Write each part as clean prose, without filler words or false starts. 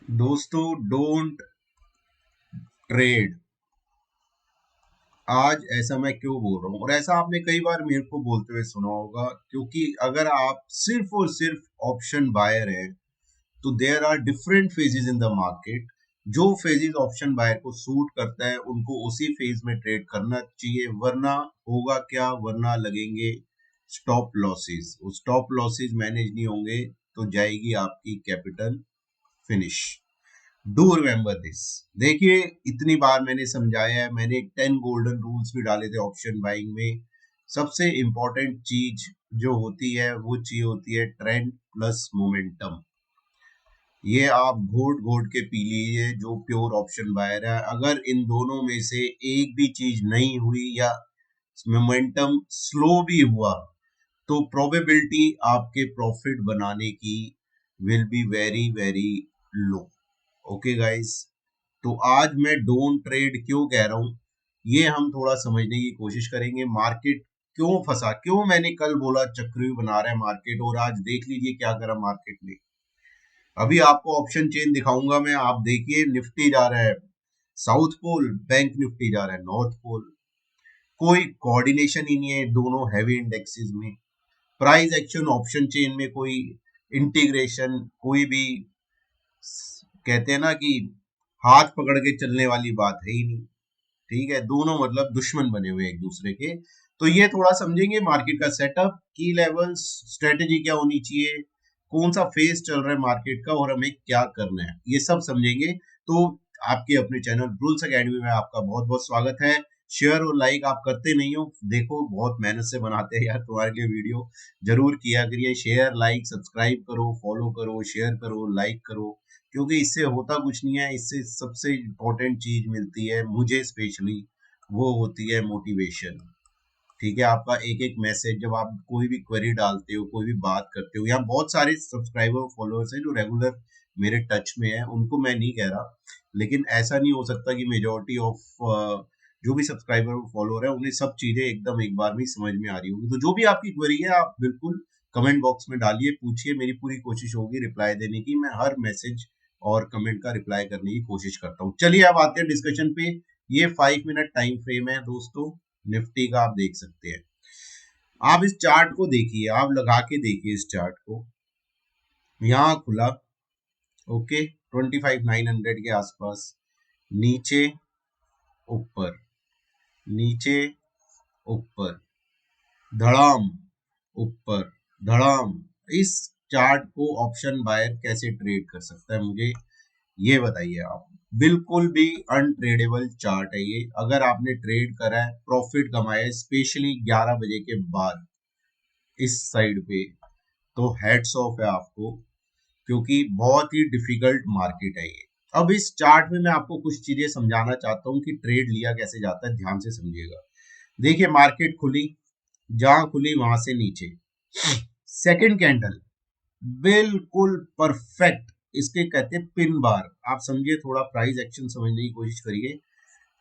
दोस्तों, don't trade. आज ऐसा मैं क्यों बोल रहा हूँ और ऐसा आपने कई बार मेरे को बोलते हुए सुना होगा, क्योंकि अगर आप सिर्फ और सिर्फ ऑप्शन बायर हैं तो there are different phases in the market. जो फेजेस ऑप्शन बायर को सूट करता है उनको उसी फेज में ट्रेड करना चाहिए, वरना होगा क्या, वरना लगेंगे स्टॉप लॉसेस। वो स्टॉप लॉसेस मैनेज नहीं होंगे तो जाएगी आपकी capital finish. Do remember this. देखिए, इतनी बार मैंने समझाया है, मैंने 10 गोल्डन रूल्स भी डाले थे ऑप्शन बाइंग में। सबसे इंपॉर्टेंट चीज जो होती है वो चीज होती है ट्रेंड प्लस मोमेंटम। ये आप घोट घोट के पी लीजिए जो प्योर ऑप्शन बायर है। अगर इन दोनों में से एक भी चीज नहीं हुई या मोमेंटम स्लो भी हुआ तो प्रोबेबिलिटी आपके प्रॉफिट बनाने की will be very very low. Okay guys, तो आज मैं डोंट ट्रेड क्यों कह रहा हूं, ये हम थोड़ा समझने की कोशिश करेंगे। मार्केट क्यों फंसा, क्यों मैंने कल बोला चक्रव्यूह बना रहा है मार्केट, और आज देख लीजिए क्या करा मार्केट ने। अभी आपको ऑप्शन चेन दिखाऊंगा मैं, आप देखिए निफ्टी जा रहा है साउथ पोल, बैंक निफ्टी जा रहा है नॉर्थ पोल। कोई कोऑर्डिनेशन ही नहीं है दोनों हैवी इंडेक्सेस में। प्राइस एक्शन ऑप्शन चेन में कोई इंटीग्रेशन, कोई भी कहते हैं ना कि हाथ पकड़ के चलने वाली बात है ही नहीं। ठीक है, दोनों मतलब दुश्मन बने हुए एक दूसरे के। तो ये थोड़ा समझेंगे मार्केट का सेटअप, की लेवल्स, स्ट्रेटेजी क्या होनी चाहिए, कौन सा फेज चल रहा है मार्केट का और हमें क्या करना है, ये सब समझेंगे। तो आपके अपने चैनल रूल्स एकेडमी में आपका बहुत बहुत स्वागत है। शेयर और लाइक आप करते नहीं हो, देखो बहुत मेहनत से बनाते हैं यार तुम्हारे लिए वीडियो, जरूर किया करिए। शेयर लाइक सब्सक्राइब करो, फॉलो करो, शेयर करो, लाइक करो, क्योंकि इससे होता कुछ नहीं है। इससे सबसे इम्पोर्टेंट चीज मिलती है मुझे स्पेशली, वो होती है मोटिवेशन। ठीक है, आपका एक एक मैसेज, जब आप कोई भी क्वेरी डालते हो, कोई भी बात करते हो, यहाँ बहुत सारे सब्सक्राइबर फॉलोअर्स हैं जो रेगुलर मेरे टच में है, उनको मैं नहीं कह रहा, लेकिन ऐसा नहीं हो सकता कि मेजोरिटी ऑफ जो भी सब्सक्राइबर फॉलोअर है उन्हें सब चीजें एकदम एक बार में ही समझ में आ रही होगी। तो जो भी आपकी क्वेरी है आप बिल्कुल कमेंट बॉक्स में डालिए, पूछिए, मेरी पूरी कोशिश होगी रिप्लाई देने की। मैं हर मैसेज और कमेंट का रिप्लाई करने की कोशिश करता हूँ। चलिए अब आते हैं डिस्कशन पे। ये 5 मिनट टाइम फ्रेम है दोस्तों, निफ्टी का आप देख सकते हैं। आप इस चार्ट को देखिए, आप लगा के देखिए इस चार्ट को। यहाँ खुला, ओके, 25,900 के आसपास, नीचे ऊपर, नीचे ऊपर, धड़ाम ऊपर, धड़ाम। इस चार्ट को ऑप्शन बायर कैसे ट्रेड कर सकता है, मुझे ये बताइए आप। बिल्कुल भी अनट्रेडेबल चार्ट है ये। अगर आपने ट्रेड करा है, प्रॉफिट कमाया है स्पेशली 11 बजे के बाद इस साइड पे, तो हेड्स ऑफ है आपको, क्योंकि बहुत ही डिफिकल्ट मार्केट है ये। अब इस चार्ट में मैं आपको कुछ चीजें समझाना चाहता हूँ कि ट्रेड लिया कैसे जाता है, ध्यान से समझिएगा। देखिए, मार्केट खुली, जहां खुली वहां से नीचे, सेकंड कैंडल बिल्कुल परफेक्ट, इसके कहते हैं पिन बार। आप समझिए, थोड़ा प्राइस एक्शन समझने की कोशिश करिए।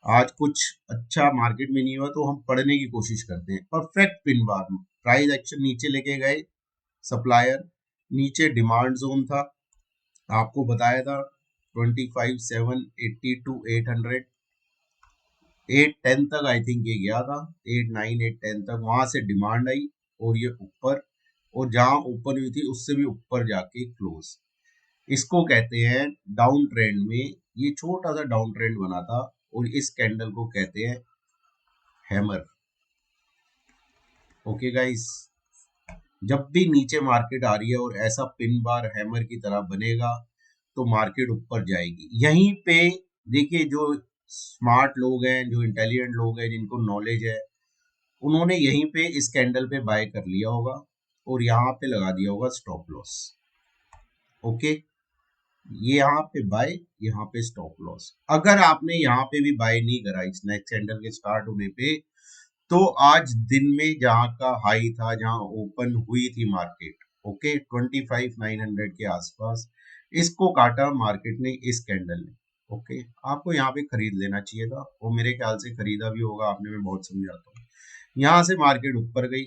आज कुछ अच्छा मार्केट में नहीं हुआ तो हम पढ़ने की कोशिश करते हैं। Perfect pin bar, price action नीचे लेके गए सप्लायर, नीचे डिमांड जोन था, आपको बताया था 25,780 टू 800, 810 तक आई थिंक ये गया था, 8-9 8-10 तक, वहां से डिमांड आई और ये ऊपर, और जहां ओपन हुई थी उससे भी ऊपर जाके क्लोज। इसको कहते हैं डाउन ट्रेंड में, ये छोटा सा डाउन ट्रेंड बना था, और इस कैंडल को कहते हैं हैमर। ओके गाइस, जब भी नीचे मार्केट आ रही है और ऐसा पिन बार हैमर की तरह बनेगा तो मार्केट ऊपर जाएगी। यहीं पे देखिए, जो स्मार्ट लोग हैं, जो इंटेलिजेंट लोग हैं, जिनको नॉलेज है, उन्होंने यहीं पे इस कैंडल पे बाय कर लिया होगा और यहाँ पे लगा दिया होगा स्टॉप लॉस। ओके, ये यहाँ पे बाय, यहाँ पे स्टॉप लॉस। अगर आपने यहाँ पे भी बाय नहीं करा इस नेक्स्ट कैंडल के स्टार्ट होने पे, तो आज दिन में जहां का हाई था, जहां ओपन हुई थी मार्केट, ओके, 25,900 के आसपास, इसको काटा मार्केट ने इस कैंडल ने। ओके, आपको यहाँ पे खरीद लेना चाहिए था, वो मेरे ख्याल से खरीदा भी होगा आपने, मैं बहुत समझाता हूँ। यहाँ से मार्केट ऊपर गई,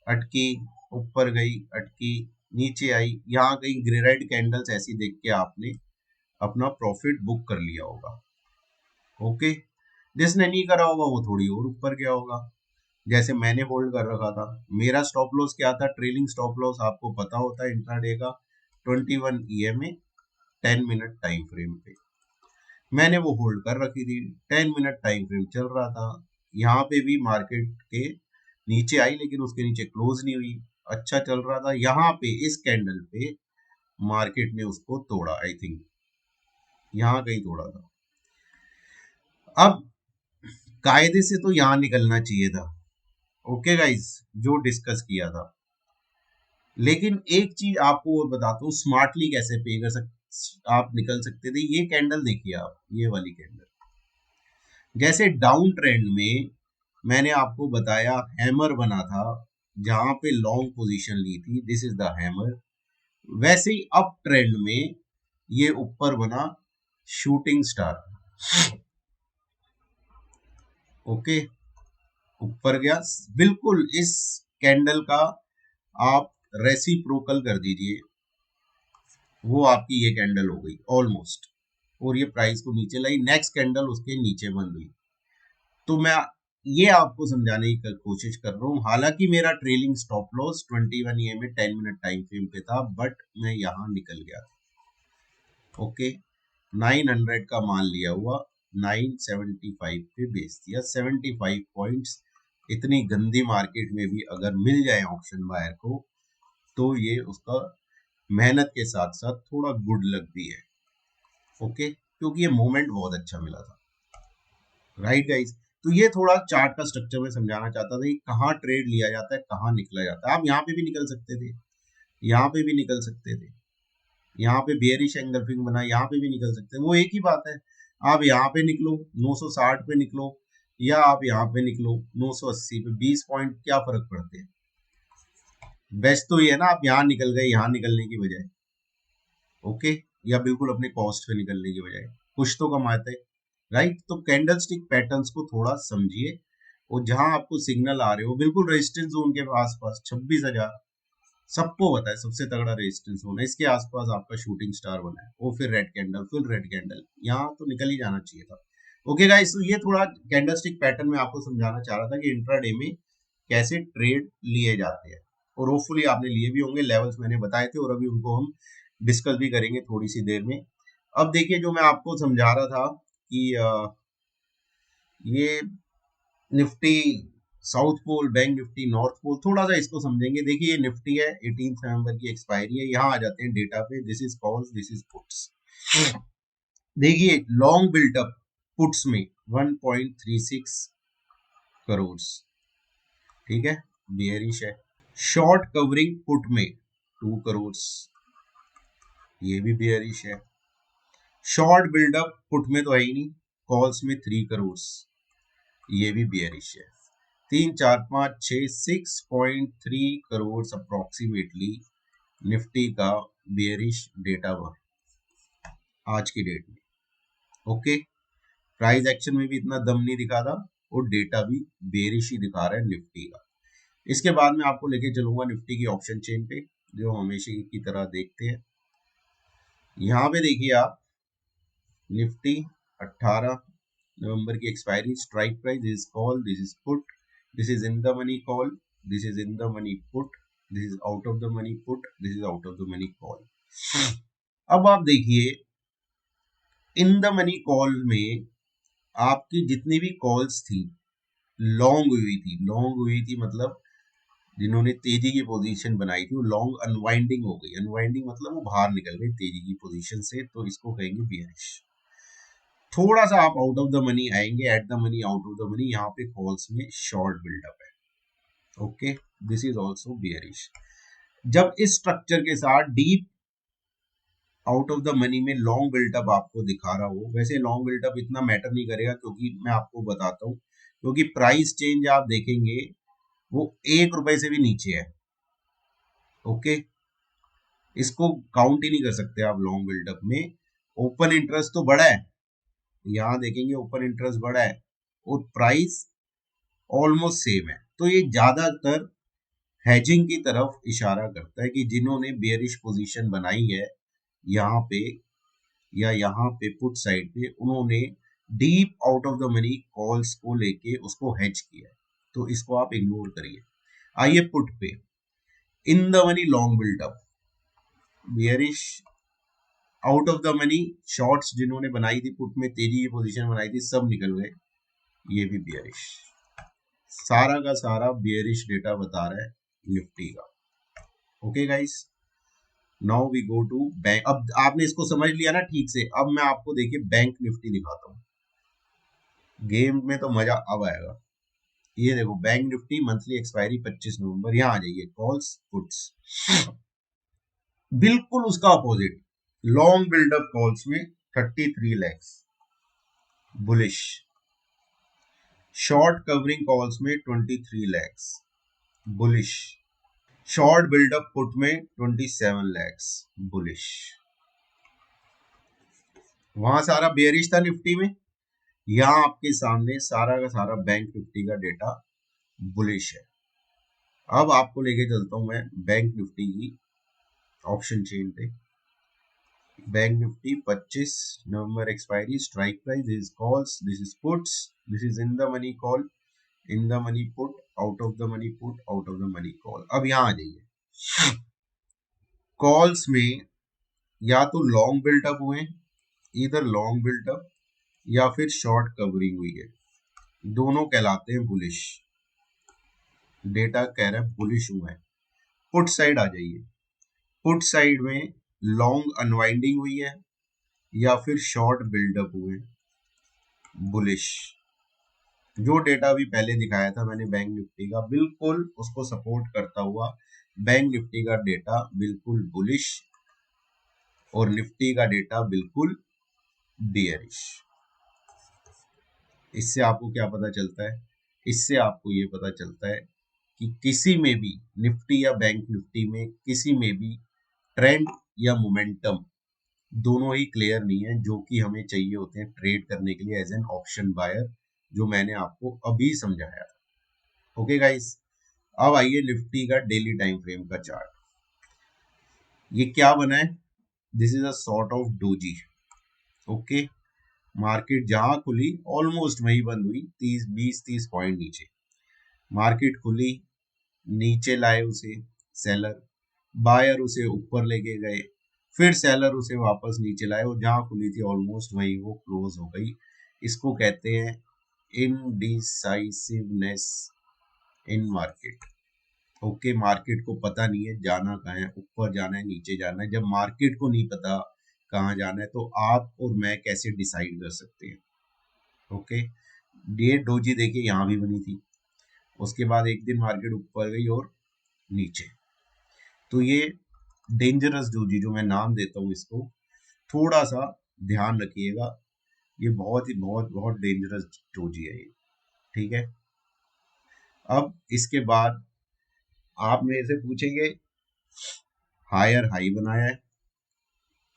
अटकी, ऊपर गई, अटकी, नीचे आई, यहाँ कहीं रेड कैंडल्स ऐसी देख के आपने अपना प्रॉफिट बुक कर लिया होगा। ओके, जिसने नहीं करा होगा वो थोड़ी और ऊपर गया होगा, जैसे मैंने होल्ड कर रखा था। मेरा स्टॉप लॉस क्या था, ट्रेलिंग स्टॉप लॉस आपको पता होता है इंट्राडे का, 21 EMA 10 मिनट टाइम फ्रेम पे मैंने वो होल्ड कर रखी थी। 10 मिनट टाइम फ्रेम चल रहा था, यहाँ पे भी मार्केट के नीचे आई लेकिन उसके नीचे क्लोज नहीं हुई, अच्छा चल रहा था। यहाँ पे इस कैंडल पे मार्केट ने उसको तोड़ा, आई थिंक यहाँ कहीं तोड़ा था। अब कायदे से तो यहाँ निकलना चाहिए था, ओके गाइस, जो डिस्कस किया था। लेकिन एक चीज आपको और बताता हूँ, स्मार्टली कैसे पे कर आप निकल सकते थे। ये कैंडल देखिए आप, ये वाली कैंडल, जैसे डाउन ट्रेंड में मैंने आपको बताया हैमर बना था, जहां पे लॉन्ग पोजीशन ली थी, दिस इज द हैमर। वैसे ही अप ट्रेंड में ये ऊपर बना शूटिंग स्टार। ओके, ऊपर गया बिल्कुल इस कैंडल का आप रेसिप्रोकल कर दीजिए, वो आपकी ये कैंडल हो गई ऑलमोस्ट, और ये प्राइस को नीचे लाई, नेक्स्ट कैंडल उसके नीचे बंद हुई। तो मैं ये आपको समझाने की कोशिश कर रहा हूँ, हालांकि मेरा trailing stop loss 21 EMA 10 minute time frame पे था, बट मैं यहाँ निकल गया था। ओके, 900 का मान लिया हुआ 975 पे बेच दिया। 75 पॉइंट्स इतनी गंदी मार्केट में भी अगर मिल जाए ऑप्शन बायर को, तो ये उसका मेहनत के साथ साथ थोड़ा गुड लक भी है। ओके, क्योंकि ये मोमेंट बहुत अच्छा मिला था, राइट गाइस। तो ये थोड़ा चार्ट का स्ट्रक्चर में समझाना चाहता था कि कहाँ ट्रेड लिया जाता है, कहाँ निकला जाता है। आप यहाँ पे भी निकल सकते थे, यहाँ पे भी निकल सकते थे, यहाँ पे बेयरिश एंगल्फिंग बना, यहाँ पे भी निकल सकते हैं, वो एक ही बात है। आप यहाँ पे निकलो 960 पे निकलो, या आप यहाँ पे निकलो 980 पे, 20 पॉइंट क्या फर्क पड़ते हैं। बेस्ट तो ये है ना, आप यहाँ निकल गए यहाँ निकलने की बजाय, ओके, या बिल्कुल अपने कॉस्ट पे निकलने की बजाय, कुछ तो कमाते, राइट। तो कैंडल स्टिक पैटर्न्स को थोड़ा समझिए, और जहां आपको सिग्नल आ रहे हो बिल्कुल रेजिस्टेंस जोन के आसपास, 26,000 सबको पता है सबसे तगड़ा रेजिस्टेंस जोन है, इसके आसपास आपका शूटिंग स्टार बना है, वो फिर रेड कैंडल, फिर रेड कैंडल, यहाँ तो निकल ही जाना चाहिए था। ओके गाइस, तो ये थोड़ा कैंडल स्टिक पैटर्न में आपको समझाना चाह रहा था कि इंट्राडे में कैसे ट्रेड लिए जाते हैं, और होपफुली आपने लिए भी होंगे। लेवल्स मैंने बताए थे और अभी उनको हम डिस्कस भी करेंगे थोड़ी सी देर में। अब देखिए, जो मैं आपको समझा रहा था कि ये Nifty south pole, bank Nifty north pole, थोड़ा सा इसको समझेंगे। देखिए, ये निफ्टी है, 18 नवंबर की एक्सपायरी है। यहाँ आ जाते हैं डेटा पे, this is calls, this is puts. देखिए, लॉन्ग बिल्टअप पुट्स में 1.36 करोड़, ठीक है, बियरिश है। शॉर्ट कवरिंग पुट में 2 करोड़, ये भी बियरिश है। शॉर्ट बिल्डअप पुट में तो है ही नहीं, कॉल्स में 3 करोड़, ये भी बियरिश है। 3 4 5 6 6.3 करोड़ अप्रोक्सीमेटली निफ्टी का बियरिश डेटा हुआ आज की डेट में। ओके, प्राइस एक्शन में भी इतना दम नहीं दिखा था, और डेटा भी बेरिश ही दिखा रहा है निफ्टी का। इसके बाद में आपको लेके चलूंगा निफ्टी की ऑप्शन चेन पे, जो हमेशा की तरह देखते हैं। यहाँ पे देखिए आप, निफ्टी 18 नवंबर की expiry, strike price, this is call, this is put, this is in the money call, this is in the money put, this is out of the money put, this is out of the money call. अब आप देखिए, इन the money call में आपकी जितनी भी calls थी long हुई थी, लॉन्ग हुई थी मतलब जिन्होंने तेजी की पोजीशन बनाई थी वो लॉन्ग अनवाइंडिंग हो गई। अनवाइंडिंग मतलब वो बाहर निकल गई तेजी की पोजीशन से, तो इसको कहेंगे बियरिश। थोड़ा सा आप आउट ऑफ द मनी आएंगे, at the money, out of the money, यहाँ पे कॉल्स में शॉर्ट बिल्डअप है। Okay, this is also bearish. जब इस स्ट्रक्चर के साथ deep out of the money में लॉन्ग बिल्डअप आपको दिखा रहा हो, वैसे लॉन्ग बिल्डअप इतना मैटर नहीं करेगा, क्योंकि मैं आपको बताता हूँ, क्योंकि प्राइस चेंज आप देखेंगे वो 1 रुपए से भी नीचे है। ओके, इसको काउंट ही नहीं कर सकते आप लॉन्ग बिल्डअप में। ओपन इंटरेस्ट तो बड़ा है, यहाँ देखेंगे ओपन इंटरेस्ट बड़ा है, और प्राइस ऑलमोस्ट सेम है। तो ये ज्यादातर हेजिंग की तरफ इशारा करता है कि जिन्होंने बेयरिश पोजीशन बनाई है यहाँ पे, या यहाँ पे पुट साइड पे उन्होंने deep out of the money calls को लेके उसको हेज किया है, तो इसको आप इग्नोर करिए। आइए पुट पे, in the money long buildup, bearish out of the money shorts जिन्होंने बनाई थी पुट में, तेजी की पोजीशन बनाई थी, सब निकल गए, ये भी बियरिश, सारा का सारा बियरिश डेटा बता रहा है निफ्टी का। Okay guys, now we go to bank. अब आपने इसको समझ लिया ना ठीक से, अब मैं आपको देखिए बैंक निफ्टी दिखाता हूँ, गेम में तो मजा अब आएगा। ये देखो बैंक निफ्टी मंथली एक्सपायरी 25 नवंबर, यहाँ आ जाइए कॉल्स पुट्स, बिल्कुल उसका अपोजिट, लॉन्ग बिल्डअप कॉल्स में 33 lakhs bullish, short covering calls में 23 lakhs bullish, short buildup put में 27 लैक्स बुलिश। वहां सारा बेयरिश था निफ्टी में, यहाँ आपके सामने सारा का सारा बैंक निफ्टी का डेटा बुलिश है। अब आपको लेके चलता हूं मैं बैंक निफ्टी की ऑप्शन चेन पे। Bank Nifty 25 November expiry, strike price, this is calls, this is puts, this is in the money call, in the money put, out of the money put, out of the money call. अब यहाँ आ जाइए, calls में या तो long built up हुए, इधर long built up या फिर शॉर्ट कवरिंग हुई है, दोनों कहलाते हैं बुलिश, डेटा कह रहा है बुलिश हुआ है। पुट साइड आ जाइए, पुट साइड में लॉन्ग अनवाइंडिंग हुई है या फिर शॉर्ट बिल्डअप हुए बुलिश। जो डेटा भी पहले दिखाया था मैंने बैंक निफ्टी का, बिल्कुल उसको सपोर्ट करता हुआ बैंक निफ्टी का डेटा बिल्कुल बुलिश और निफ्टी का डेटा बिल्कुल बियरिश। इससे आपको क्या पता चलता है? इससे आपको ये पता चलता है कि किसी में भी निफ्टी या बैंक निफ्टी में किसी में भी ट्रेंड या मोमेंटम दोनों ही क्लियर नहीं है, जो कि हमें चाहिए होते हैं ट्रेड करने के लिए एज एन ऑप्शन बायर, जो मैंने आपको अभी समझाया था। ओके गाइस, अब आइए निफ्टी का डेली टाइम फ्रेम का चार्ट। ये क्या बना है? This is a sort of doji. Okay, market जहां खुली ऑलमोस्ट वही बंद हुई, 20-30 पॉइंट नीचे मार्केट खुली, नीचे लाए उसे सेलर, बायर उसे ऊपर लेके गए, फिर सेलर उसे वापस नीचे लाए और जहां खुली थी ऑलमोस्ट वही वो क्लोज हो गई। इसको कहते हैं इनडिसाइसिवनेस इन मार्केट। ओके, मार्केट को पता नहीं है जाना कहाँ है, ऊपर जाना है नीचे जाना है। जब मार्केट को नहीं पता कहाँ जाना है तो आप और मैं कैसे डिसाइड कर सकते हैं? ओके, ये डोजी देखिए यहाँ भी बनी थी, उसके बाद एक दिन मार्केट ऊपर गई और नीचे, तो ये डेंजरस डोजी जो मैं नाम देता हूँ इसको, थोड़ा सा ध्यान रखिएगा, ये बहुत ही बहुत बहुत डेंजरस डोजी है ये। ठीक है, अब इसके बाद आप मेरे से पूछेंगे हायर हाई बनाया है,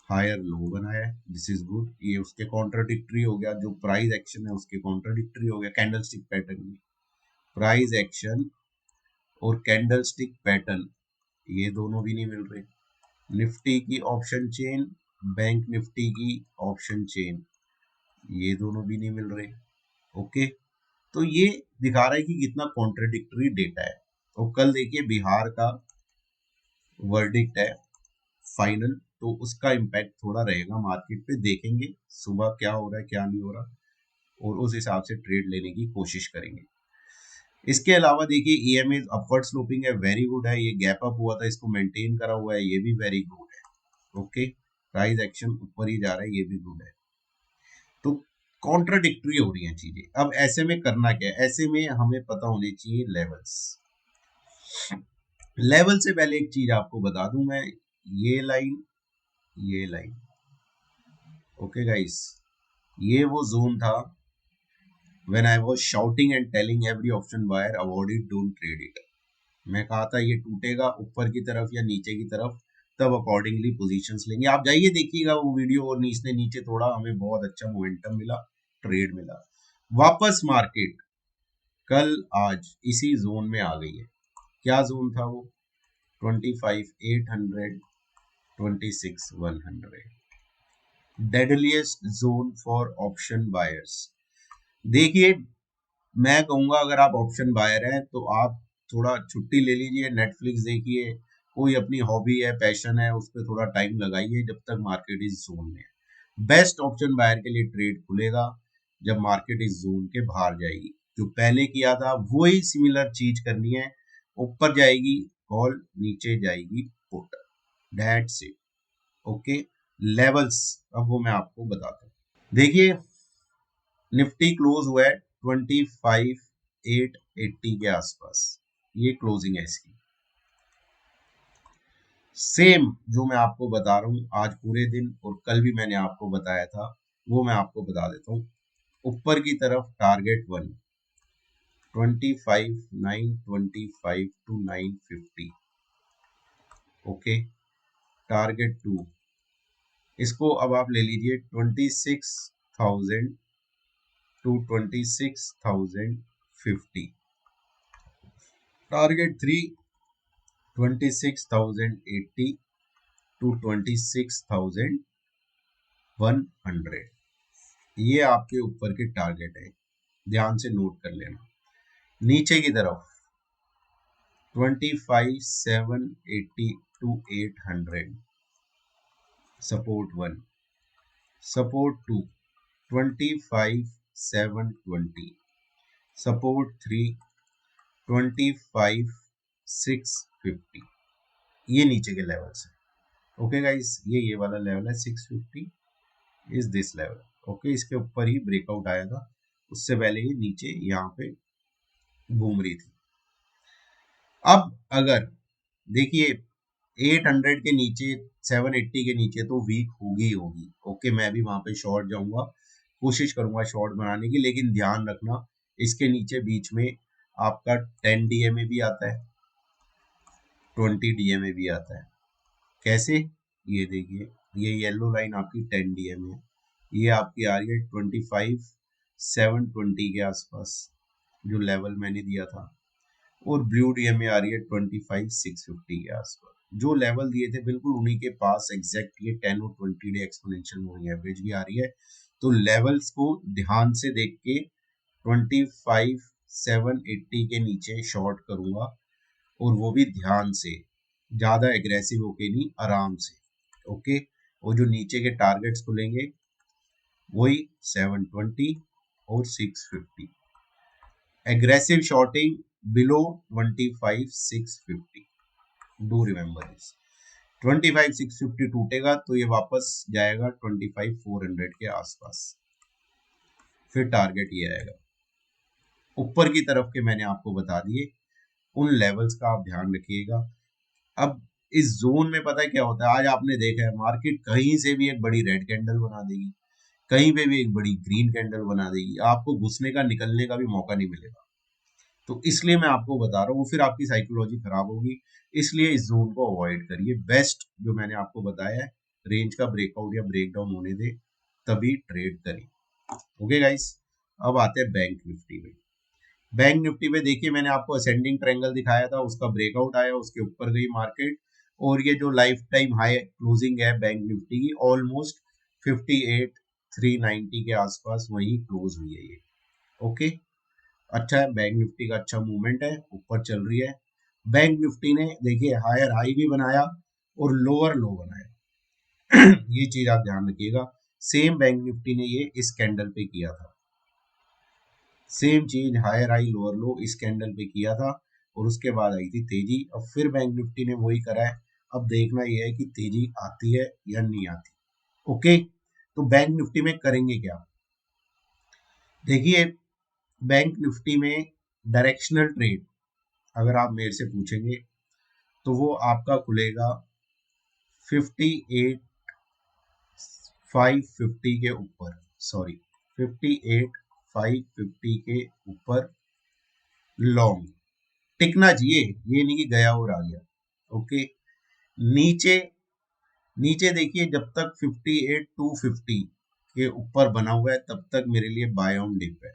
हायर लो बनाया है, दिस इज गुड, ये उसके कॉन्ट्राडिक्टरी हो गया, जो प्राइस एक्शन है उसके कॉन्ट्राडिक्टरी हो गया कैंडलस्टिक पैटर्न में। प्राइस एक्शन और कैंडलस्टिक पैटर्न ये दोनों भी नहीं मिल रहे। निफ्टी की ऑप्शन चेन, बैंक निफ्टी की ऑप्शन चेन, ये दोनों भी नहीं मिल रहे। ओके, तो ये दिखा रहा है कि कितना कॉन्ट्राडिक्टरी डेटा है। और कल देखिए बिहार का वर्डिक्ट है फाइनल, तो उसका इम्पैक्ट थोड़ा रहेगा मार्केट पे, देखेंगे सुबह क्या हो रहा है क्या नहीं हो रहा, और उस हिसाब से ट्रेड लेने की कोशिश करेंगे। इसके अलावा देखिए ईएमए अपवर्ड स्लोपिंग है, वेरी गुड है, ये गैप अप हुआ था इसको मेंटेन करा हुआ है, ये भी वेरी गुड है। ओके, प्राइस एक्शन ऊपर ही जा रहा है, ये भी गुड है। तो कॉन्ट्राडिक्टरी हो रही हैं चीजें। अब ऐसे में करना क्या है? ऐसे में हमें पता होने चाहिए लेवल्स। लेवल से पहले एक चीज आपको बता दूं मैं, ये लाइन, ये लाइन, ओके गाइस, ये वो जोन था when I was shouting and telling every option buyer avoid it, don't trade it। मैं कहा था ये टूटेगा ऊपर की तरफ या नीचे की तरफ, तब अकॉर्डिंगली पोजीशंस लेंगे। आप जाइए देखिएगा वो वीडियो, और इसने नीचे तोड़ा, हमें बहुत अच्छा मोमेंटम मिला, ट्रेड मिला, वापस मार्केट कल आज इसी जोन में आ गई है। क्या जोन था वो? 25,800, 26,100, deadliest zone for option buyers. देखिए, मैं कहूंगा अगर आप ऑप्शन बायर हैं तो आप थोड़ा छुट्टी ले लीजिए, नेटफ्लिक्स देखिए, कोई अपनी हॉबी है, पैशन है, उस पर थोड़ा टाइम लगाइए जब तक मार्केट इस जोन में है। बेस्ट ऑप्शन बायर के लिए ट्रेड खुलेगा जब मार्केट इस जोन के बाहर जाएगी। जो पहले किया था वही सिमिलर चीज करनी है, ऊपर जाएगी कॉल, नीचे जाएगी put, that's it. Okay, levels अब वो मैं आपको बताता हूँ। देखिए, निफ्टी क्लोज हुआ है 25,880 के आसपास, ये क्लोजिंग है इसकी। सेम जो मैं आपको बता रहा हूँ आज पूरे दिन और कल भी मैंने आपको बताया था, वो मैं आपको बता देता हूँ। ऊपर की तरफ टारगेट 1 25,925 टू 950। ओके, टारगेट 2 इसको अब आप ले लीजिए 26,000 टू 26,050। Target 3 26,080 to 26,100। ये आपके ऊपर के टारगेट है, ध्यान से नोट कर लेना। नीचे की तरफ 25,780 टू 800, सपोर्ट 1, सपोर्ट 2 25,720, सपोर्ट 3 25,650। ये नीचे के लेवल्स है। ओके गाइस, ये वाला लेवल है 650 इज दिस लेवल। ओके, इसके ऊपर ही ब्रेकआउट आया था, उससे पहले ही नीचे यहाँ पे घूम रही थी। अब अगर देखिए 800 के नीचे, 780 के नीचे तो वीक होगी होगी। ओके, मैं भी वहां पे शॉर्ट जाऊंगा, कोशिश करूंगा शॉर्ट बनाने की, लेकिन ध्यान रखना इसके नीचे बीच में आपका 10 डीएमए भी आता है, 20 डीएमए भी आता है। कैसे? ये देखिए, ये येलो लाइन आपकी 10 डीएमए, ये आपकी आ रही है 25,720 के आसपास, जो लेवल मैंने दिया था, और ब्लू डीएमए आ रही है 25,650 के आसपास। जो लेवल दिए थे बिल्कुल उन्हीं के पास एग्जैक्ट ये 10 और 20 डे एक्सपोनेंशियल मूविंग एवरेज भी आ रही है। तो लेवल्स को ध्यान से देख के 25,780 के नीचे शॉर्ट करूंगा, और वो भी ध्यान से, ज्यादा एग्रेसिव होके नहीं, आराम से। ओके, और जो नीचे के टारगेट्स खुलेंगे वही 720 और 650। Aggressive shorting below 25,650, do remember this. 25,650 टूटेगा तो ये वापस जाएगा 25,400 के आसपास, फिर टारगेट ये आएगा। ऊपर की तरफ के मैंने आपको बता दिए, उन लेवल्स का आप ध्यान रखिएगा। अब इस जोन में पता है क्या होता है, आज आपने देखा है मार्केट कहीं से भी एक बड़ी रेड कैंडल बना देगी, कहीं पे भी एक बड़ी ग्रीन कैंडल बना देगी, आपको घुसने का, निकलने का भी मौका नहीं मिलेगा। तो इसलिए मैं आपको बता रहा हूँ, फिर आपकी साइकोलॉजी खराब होगी। इसलिए इस जोन को अवॉइड करिए। बेस्ट जो मैंने आपको बताया है, रेंज का ब्रेकआउट या ब्रेकडाउन होने दे, तभी ट्रेड करें। ओके गाइस, अब आते हैं बैंक निफ्टी में। बैंक निफ्टी में देखिए, मैंने आपको असेंडिंग ट्रायंगल दिखाया था, उसका ब्रेकआउट आया, उसके ऊपर गई मार्केट, और ये जो लाइफ टाइम हाई क्लोजिंग है बैंक निफ्टी की, ऑलमोस्ट 58,390 के आसपास वही क्लोज हुई है ये। ओके, अच्छा है, बैंक निफ्टी का अच्छा मूवमेंट है, ऊपर चल रही है। बैंक निफ्टी ने देखिए हायर हाई भी बनाया और लोअर लो बनाया। ये चीज आप ध्यान रखिएगा। सेम बैंक निफ्टी ने ये इस कैंडल पे किया था, सेम चीज, हायर हाई लोअर लो इस कैंडल पे किया था, और उसके बाद आई थी तेजी। अब फिर बैंक निफ्टी ने वही करा है। अब देखना यह है कि तेजी आती है या नहीं आती। ओके, तो बैंक निफ्टी में करेंगे क्या? देखिए, बैंक निफ्टी में डायरेक्शनल ट्रेड अगर आप मेरे से पूछेंगे तो वो आपका खुलेगा 58,550 के ऊपर, सॉरी 58,550 के ऊपर लॉन्ग टिकना चाहिए, ये नहीं कि गया और आ गया। ओके, नीचे, नीचे देखिए जब तक 58,250 के ऊपर बना हुआ है तब तक मेरे लिए बाय ऑन डिप है।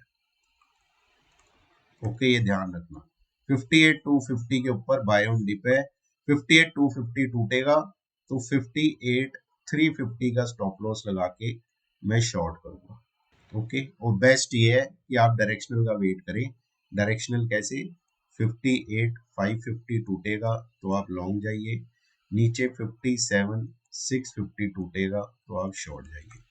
ओके, ये ध्यान रखना, 58,250 के ऊपर बाय ऑन डिप है। 58,250 टूटेगा तो 58,300 350 का स्टॉप लॉस लगा के मैं शॉर्ट करूंगा। ओके, और बेस्ट ये है कि आप डायरेक्शनल का वेट करें। डायरेक्शनल कैसे? 58 550 टूटेगा तो आप लॉन्ग जाइए, नीचे 57 650 टूटेगा तो आप शॉर्ट जाइए,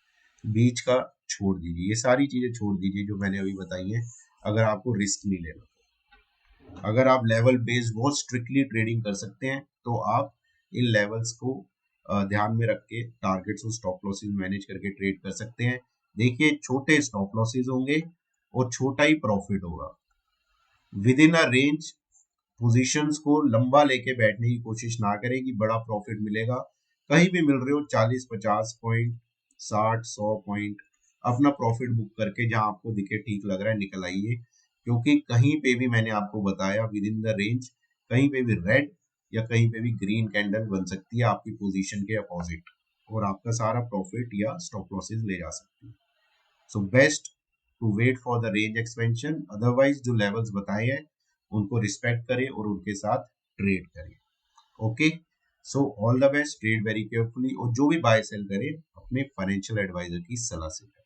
बीच का छोड़ दीजिए। ये सारी चीजें छोड़ दीजिए जो मैंने अभी बताई हैं, अगर आपको रिस्क नहीं लेना। अगर आप लेवल बेस्ड बहुत स्ट्रिक्टली ट्रेडिंग कर सकते हैं तो आप इन लेवल्स को ध्यान में रख के टारगेट्स और स्टॉप लॉसेस मैनेज करके ट्रेड कर सकते हैं। देखिए, छोटे स्टॉप लॉसेस होंगे और छोटा ही प्रॉफिट होगा। With in a range positions को लंबा लेके बैठने की कोशिश ना करें कि बड़ा प्रॉफिट मिलेगा। कहीं भी मिल रहे हो 40 50 पॉइंट, 60 100 पॉइंट, अपना प्रॉफिट बुक करके जहां आपको दिखे ठीक लग रहा है निकल आइए। क्योंकि कहीं पे भी मैंने आपको बताया विद इन द रेंज कहीं पे भी रेड या कहीं पे भी ग्रीन कैंडल बन सकती है आपकी पोजीशन के अपोजिट, और आपका सारा प्रॉफिट या स्टॉप लॉसेस ले जा सकती है। So best to wait for the range expansion, otherwise जो लेवल्स बताए हैं उनको रिस्पेक्ट करें और उनके साथ ट्रेड करें। Okay, so all the best, trade very carefully, और जो भी बाय सेल करें अपने फाइनेंशियल एडवाइजर की सलाह से करें।